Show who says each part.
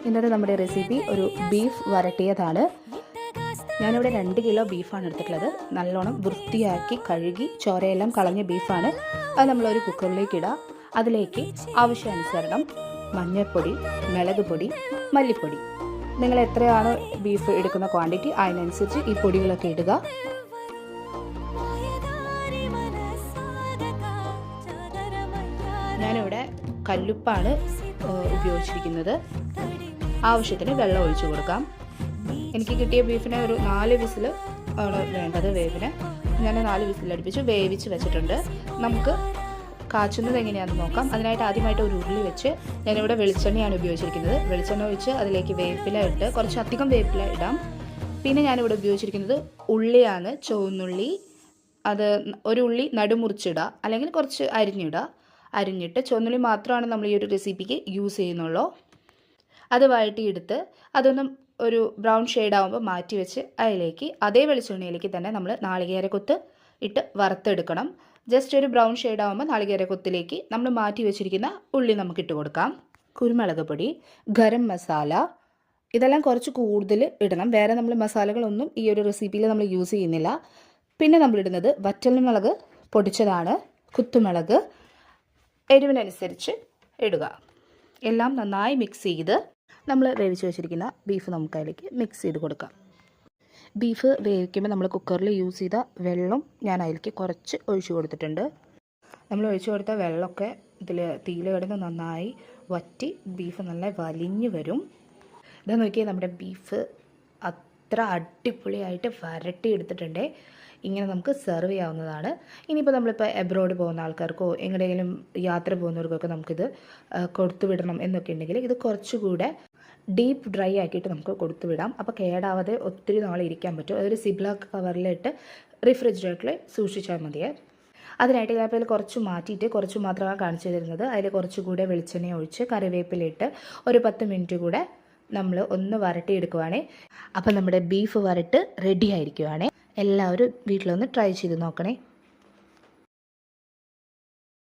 Speaker 1: ഇന്നത്തെ നമ്മുടെ റെസിപ്പി ഒരു ബീഫ് വരട്ടിയതാണ്. ഞാനിവിടെ 2 കിലോ ബീഫാണ് എടുത്തിട്ടുള്ളത്. നല്ലോണം വൃത്തിയാക്കി കഴുകി ചോരയെല്ലാം കളഞ്ഞ ബീഫാണ്. അത് നമ്മളൊരു കുക്കറിലേക്ക് ഇടാം. അതിലേക്ക് ആവശ്യാനുസരണം മഞ്ഞൾപ്പൊടി, മുളക് പൊടി, മല്ലിപ്പൊടി, നിങ്ങൾ എത്രയാണ് ബീഫ് എടുക്കുന്ന ക്വാണ്ടിറ്റി അതിനനുസരിച്ച് ഈ പൊടികളൊക്കെ ഇടുക. ഞാനിവിടെ കല്ലുപ്പാണ് ഉപയോഗിച്ചിരിക്കുന്നത്. ആവശ്യത്തിന് വെള്ളം ഒഴിച്ചു കൊടുക്കാം. എനിക്ക് കിട്ടിയ ബീഫിനെ ഒരു 4 വിസിൽ ആണ് വേണ്ടത്. വേവിന് ഞാൻ 4 വിസിൽ അടുപ്പിച്ച് വേവിച്ച് വെച്ചിട്ടുണ്ട്. നമുക്ക് കാച്ചുന്നത് എങ്ങനെയാണെന്ന് നോക്കാം. അതിനായിട്ട് ആദ്യമായിട്ട് ഒരു ഉരുളി വെച്ച് ഞാനിവിടെ വെളിച്ചെണ്ണയാണ് ഉപയോഗിച്ചിരിക്കുന്നത്. വെളിച്ചെണ്ണ ഒഴിച്ച് അതിലേക്ക് വേപ്പില ഇട്ട് കുറച്ചധികം വേപ്പില ഇടാം. പിന്നെ ഞാനിവിടെ ഉപയോഗിച്ചിരിക്കുന്നത് ഉള്ളിയാണ്, ചുവന്നുള്ളി. അത് ഒരു ഉള്ളി നടുമുറിച്ചിടുക, അല്ലെങ്കിൽ കുറച്ച് അരിഞ്ഞിട്ട് ചുവന്നുള്ളി മാത്രമാണ് നമ്മൾ ഈ ഒരു റെസിപ്പിക്ക് യൂസ് ചെയ്യുന്നുള്ളൂ. അത് വഴറ്റിയെടുത്ത് അതൊന്നും ഒരു ബ്രൗൺ ഷെയ്ഡ് ആകുമ്പോൾ മാറ്റി വെച്ച് അതിലേക്ക് അതേ വെളിച്ചെണ്ണയിലേക്ക് തന്നെ നമ്മൾ നാളികേരക്കൊത്ത് ഇട്ട് വറുത്തെടുക്കണം. ജസ്റ്റ് ഒരു ബ്രൗൺ ഷെയ്ഡ് ആകുമ്പോൾ നാളികേരക്കൊത്തിലേക്ക് നമ്മൾ മാറ്റി വെച്ചിരിക്കുന്ന ഉള്ളി നമുക്ക് ഇട്ട് കൊടുക്കാം. കുരുമുളക് പൊടി, ഗരം മസാല, ഇതെല്ലാം കുറച്ച് കൂടുതൽ ഇടണം. വേറെ നമ്മൾ മസാലകളൊന്നും ഈ ഒരു റെസിപ്പിയിൽ നമ്മൾ യൂസ് ചെയ്യുന്നില്ല. പിന്നെ നമ്മളിടുന്നത് വറ്റൽമുളക് പൊടിച്ചതാണ്, കുത്തുമുളക്, എരിവിനനുസരിച്ച് ഇടുക. എല്ലാം നന്നായി മിക്സ് ചെയ്ത് നമ്മൾ വേവിച്ച് വെച്ചിരിക്കുന്ന ബീഫ് നമുക്ക് അതിലേക്ക് മിക്സ് ചെയ്ത് കൊടുക്കാം. ബീഫ് വേവിക്കുമ്പോൾ നമ്മൾ കുക്കറിൽ യൂസ് ചെയ്ത വെള്ളം ഞാൻ അതിലേക്ക് കുറച്ച് ഒഴിച്ചു കൊടുത്തിട്ടുണ്ട്. നമ്മൾ ഒഴിച്ചു കൊടുത്ത വെള്ളമൊക്കെ ഇതിൽ തീയിൽ കിടന്ന് നന്നായി വറ്റി ബീഫ് നല്ല വലിഞ്ഞ് വരും. ഇത് നോക്കിയാൽ നമ്മുടെ ബീഫ് അത്ര അടിപൊളിയായിട്ട് വരട്ടി എടുത്തിട്ടുണ്ട്. ഇങ്ങനെ നമുക്ക് സെർവ് ചെയ്യാവുന്നതാണ്. ഇനിയിപ്പോൾ നമ്മളിപ്പോൾ എബ്രോഡ് പോകുന്ന ആൾക്കാർക്കോ എങ്ങനെയെങ്കിലും യാത്ര പോകുന്നവർക്കൊക്കെ നമുക്കിത് കൊടുത്തു വിടണം എന്നൊക്കെ ഉണ്ടെങ്കിൽ ഇത് കുറച്ചുകൂടെ ഡീപ്പ് ഡ്രൈ ആക്കിയിട്ട് നമുക്ക് കൊടുത്തു വിടാം. അപ്പോൾ കേടാവാതെ ഒത്തിരി നാൾ ഇരിക്കാൻ പറ്റും. അതൊരു സിബ്ലാക്ക് കവറിലിട്ട് റെഫ്രിജറേറ്ററിൽ സൂക്ഷിച്ചാൽ മതിയേ. അതിനായിട്ട് ഞാനിപ്പോൾ അതിൽ കുറച്ച് മാറ്റിയിട്ട് കുറച്ച് മാത്രമാണ് കാണിച്ചു തരുന്നത്. അതിൽ കുറച്ചുകൂടെ വെളിച്ചെണ്ണ ഒഴിച്ച് കറിവേപ്പിലിട്ട് ഒരു 10 മിനിറ്റ് കൂടെ നമ്മൾ ഒന്ന് വരട്ടിയെടുക്കുവാണേ. അപ്പോൾ നമ്മുടെ ബീഫ് വരട്ട് റെഡി ആയിരിക്കുവാണേ. എല്ലാവരും വീട്ടിലൊന്ന് ട്രൈ ചെയ്ത് നോക്കണേ.